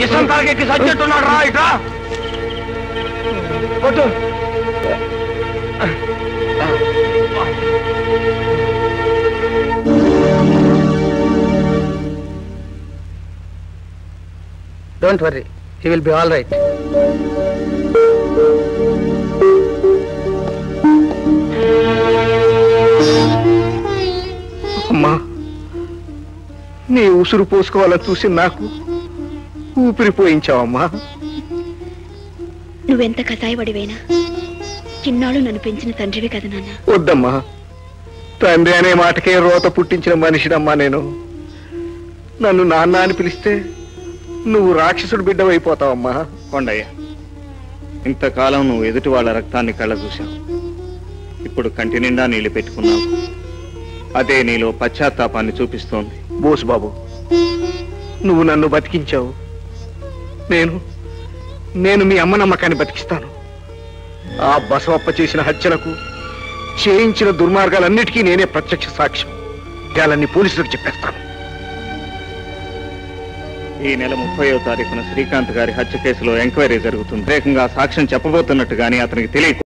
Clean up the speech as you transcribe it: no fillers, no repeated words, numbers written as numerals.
ఇష్టం తాగెక్కి సచ్చెట్టున్నాడు రా ఇట్రా కొట్టు Don't worry, he will be all right. అమ్మా, నీ ఉసురు పోసుకోవాలని చూసి నాకు ఊపిరిపోయించావమ్మా. నువ్వెంత కసాయపడివైనా చిన్నాళ్ళు నన్ను పెంచిన తండ్రివి కదా నాన్న. వద్దమ్మా, తండ్రి అనే మాటకే రోత పుట్టించిన మనిషినమ్మా నేను. నన్ను నాన్న అని పిలిస్తే నువ్వు రాక్షసుడు బిడ్డవైపోతావమ్మా. కొండయ్య, ఇంతకాలం నువ్వు ఎదుటి వాళ్ళ రక్తాన్ని కళ్ళ చూశావు. ఇప్పుడు కంటి నిండా నీళ్లు పెట్టుకున్నావు. అదే నీలో పశ్చాత్తాపాన్ని చూపిస్తోంది. బోసు బాబు, నువ్వు నన్ను బతికించావు. నేను మీ అమ్మ నమ్మకాన్ని బతికిస్తాను. ఆ బసవప్ప చేసిన హత్యలకు, చేయించిన దుర్మార్గాలన్నిటికీ నేనే ప్రత్యక్ష సాక్ష్యం. వాళ్ళని పోలీసులకు చెప్పేస్తాను. ఈ నెల 30వ తారీఖున శ్రీకాంత్ గారి హత్య కేసులో ఎంక్వైరీ జరుగుతుంది. ఏకంగా సాక్ష్యం చెప్పబోతున్నట్టు గానీ అతనికి తెలియదు.